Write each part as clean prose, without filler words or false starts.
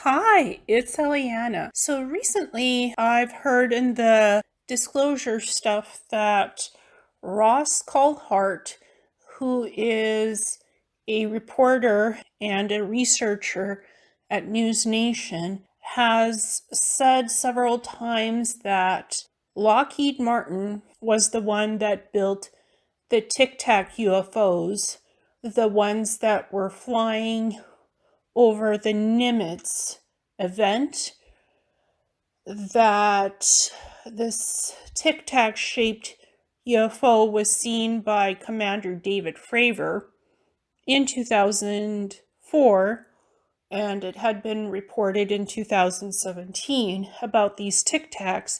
Hi, it's Ileana. So recently I've heard in the disclosure stuff that Ross Coulthart, who is a reporter and a researcher at News Nation, has said several times that Lockheed Martin was the one that built the Tic Tac UFOs, the ones that were flying over the Nimitz event, that this Tic Tac shaped UFO was seen by Commander David Fravor in 2004, and it had been reported in 2017 about these Tic Tacs,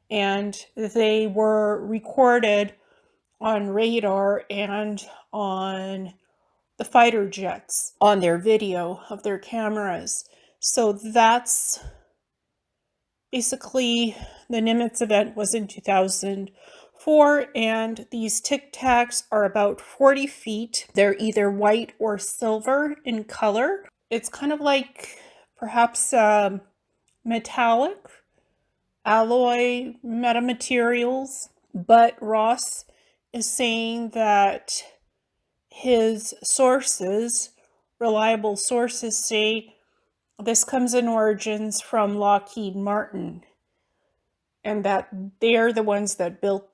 and they were recorded on radar and on the fighter jets on their video of their cameras. So that's basically the Nimitz event was in 2004, and these Tic Tacs are about 40 feet. They're either white or silver in color. It's kind of like perhaps metallic alloy metamaterials, but Ross is saying that his sources, reliable sources, say this comes in origins from Lockheed Martin, and that they're the ones that built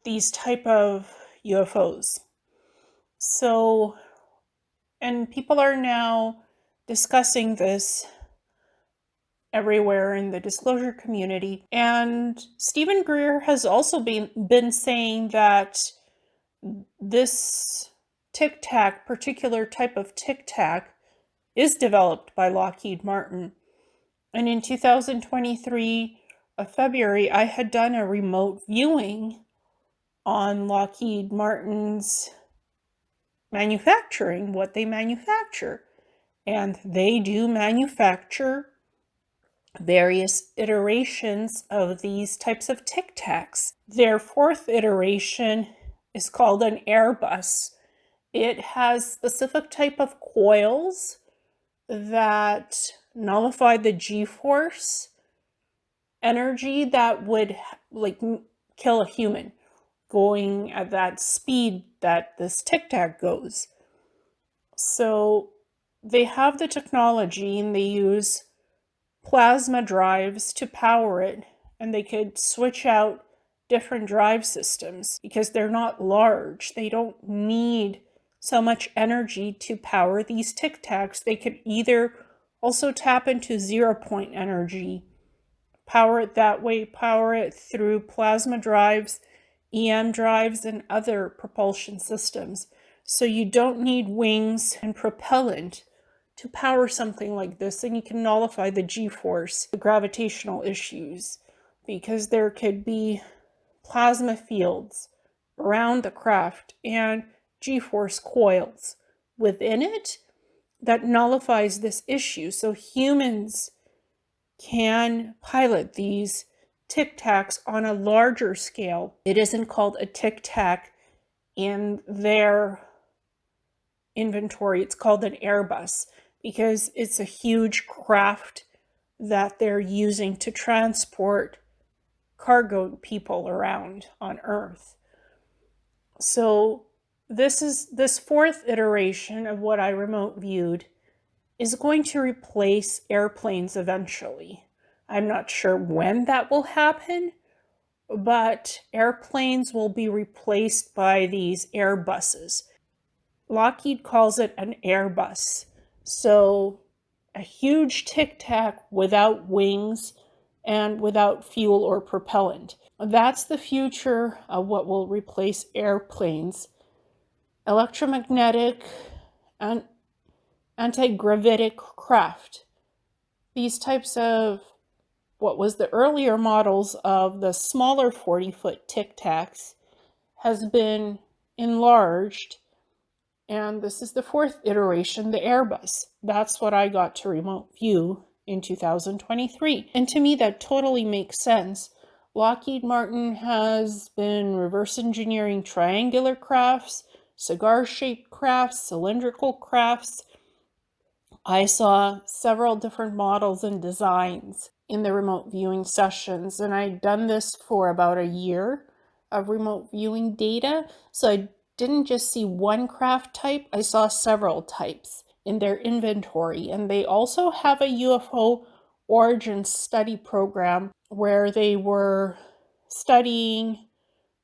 these type of UFOs. So, and people are now discussing this everywhere in the disclosure community. And Stephen Greer has also been saying that this Tic Tac, particular type of Tic Tac, is developed by Lockheed Martin. And in 2023 of February, I had done a remote viewing on Lockheed Martin's manufacturing, what they manufacture. And they do manufacture various iterations of these types of Tic Tacs. Their fourth iteration is called an Airbus. It has specific type of coils that nullify the G-force energy that would kill a human going at that speed that this Tic Tac goes. So they have the technology and they use plasma drives to power it, and they could switch out different drive systems because they're not large. They don't need so much energy to power these Tic Tacs. They could either also tap into 0-point energy, power it that way, power it through plasma drives, EM drives, and other propulsion systems. So you don't need wings and propellant to power something like this, and you can nullify the G-force, the gravitational issues, because there could be plasma fields around the craft and G-force coils within it that nullifies this issue. So humans can pilot these Tic Tacs on a larger scale. It isn't called a Tic Tac in their inventory. It's called an Airbus because it's a huge craft that they're using to transport cargo people around on Earth. So this fourth iteration of what I remote viewed is going to replace airplanes eventually. I'm not sure when that will happen, but airplanes will be replaced by these Airbuses. Lockheed calls it an Airbus. So a huge Tic Tac without wings and without fuel or propellant. That's the future of what will replace airplanes. Electromagnetic and anti-gravitic craft. These types of what was the earlier models of the smaller 40-foot Tic Tacs has been enlarged, and this is the fourth iteration, the Airbus. That's what I got to remote view in 2023. And to me, that totally makes sense. Lockheed Martin has been reverse engineering triangular crafts, cigar-shaped crafts, cylindrical crafts, I saw several different models and designs in the remote viewing sessions, and I'd done this for about a year of remote viewing data. So I didn't just see one craft type, I saw several types in their inventory. And they also have a UFO origin study program where they were studying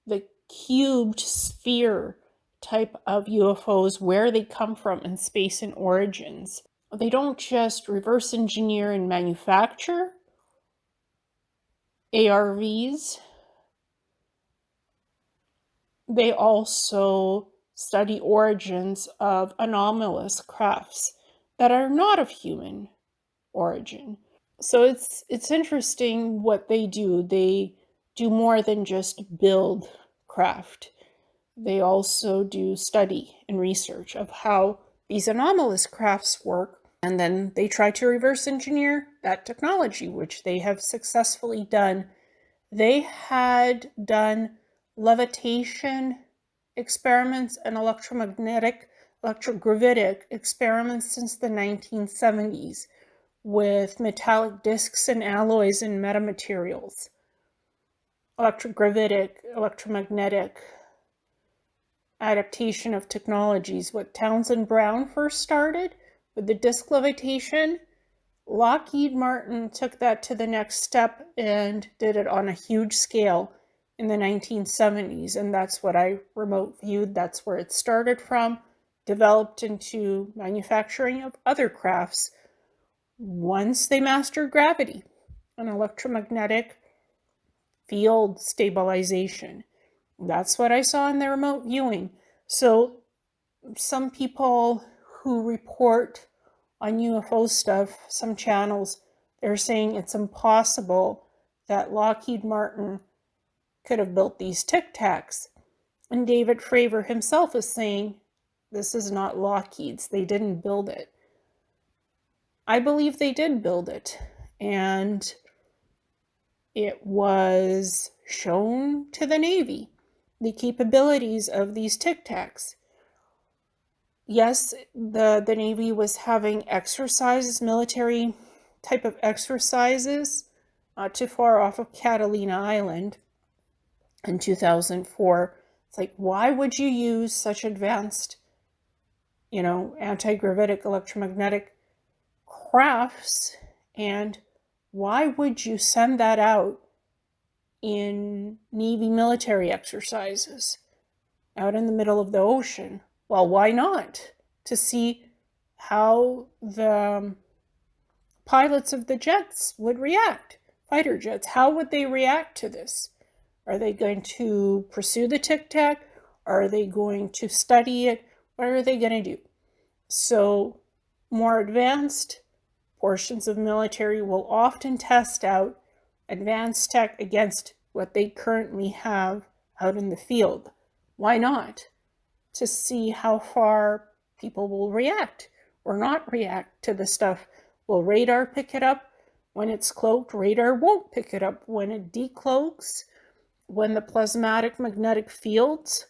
the cubed sphere type of UFOs, where they come from in space and origins. They don't just reverse engineer and manufacture ARVs, they also study origins of anomalous crafts that are not of human origin. So it's interesting what they do. They do more than just build craft. They also do study and research of how these anomalous crafts work, and then they try to reverse engineer that technology, which they have successfully done. They had done levitation experiments and electrogravitic experiments since the 1970s with metallic discs and alloys and metamaterials. Electrogravitic, electromagnetic adaptation of technologies. What Townsend Brown first started with the disc levitation, Lockheed Martin took that to the next step and did it on a huge scale in the 1970s. And that's what I remote viewed. That's where it started from, developed into manufacturing of other crafts once they mastered gravity and electromagnetic field stabilization. That's what I saw in the remote viewing. So some people who report on UFO stuff, some channels, they're saying it's impossible that Lockheed Martin could have built these Tic Tacs. And David Fravor himself is saying, this is not Lockheed's. They didn't build it. I believe they did build it. And it was shown to the Navy, the capabilities of these Tic Tacs. Yes, the Navy was having exercises, military type of exercises, not too far off of Catalina Island in 2004. It's like, why would you use such advanced, anti-gravitic electromagnetic crafts, and why would you send that out in Navy military exercises out in the middle of the ocean? Well, why not? To see how the pilots of the jets would react, fighter jets. How would they react to this? Are they going to pursue the Tic Tac? Are they going to study it? What are they going to do? So more advanced portions of military will often test out advanced tech against what they currently have out in the field. Why not? To see how far people will react or not react to the stuff. Will radar pick it up? When it's cloaked, radar won't pick it up. When it decloaks, when the plasmatic magnetic fields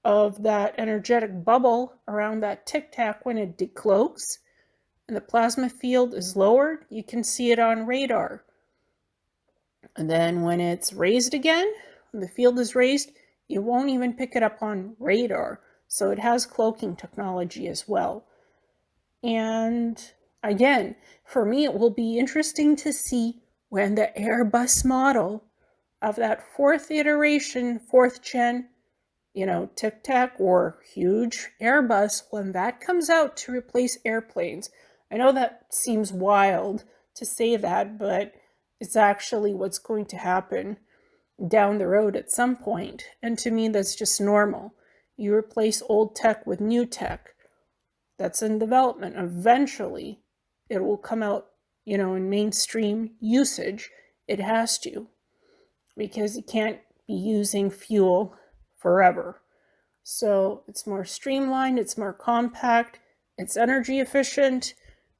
of that energetic bubble around that Tic Tac, when it decloaks and the plasma field is lowered, you can see it on radar. And then when it's raised again, when the field is raised, you won't even pick it up on radar. So it has cloaking technology as well. And again, for me, it will be interesting to see when the Airbus model of that fourth iteration, fourth gen, Tic Tac or huge Airbus, when that comes out to replace airplanes. I know that seems wild to say that, but it's actually what's going to happen down the road at some point. And to me, that's just normal. You replace old tech with new tech that's in development. Eventually, it will come out, in mainstream usage. It has to, because you can't be using fuel forever. So it's more streamlined, it's more compact, it's energy efficient.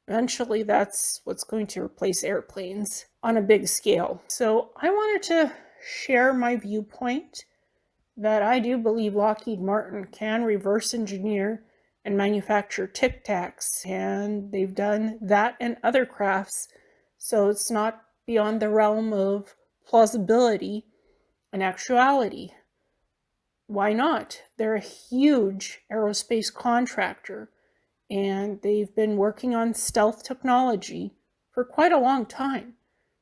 Eventually, that's what's going to replace airplanes on a big scale. So I wanted to share my viewpoint that I do believe Lockheed Martin can reverse engineer and manufacture Tic Tacs, and they've done that and other crafts. So it's not beyond the realm of plausibility and actuality. Why not? They're a huge aerospace contractor, and they've been working on stealth technology for quite a long time.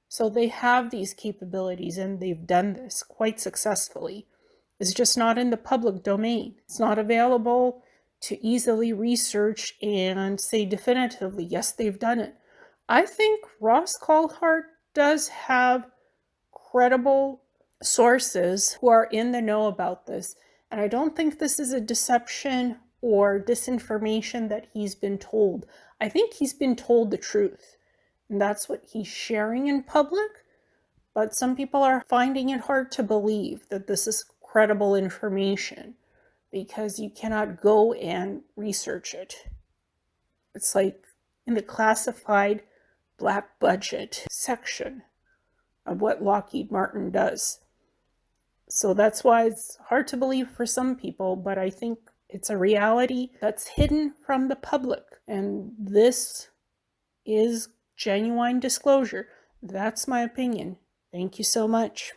So they have these capabilities, and they've done this quite successfully. It's just not in the public domain. It's not available to easily research and say definitively, yes, they've done it. I think Ross Coulthart does have credible sources who are in the know about this. And I don't think this is a deception or disinformation that he's been told. I think he's been told the truth. And that's what he's sharing in public. But some people are finding it hard to believe that this is credible information because you cannot go and research it. It's like in the classified black budget section of what Lockheed Martin does. So that's why it's hard to believe for some people, but I think it's a reality that's hidden from the public. And this is genuine disclosure. That's my opinion. Thank you so much.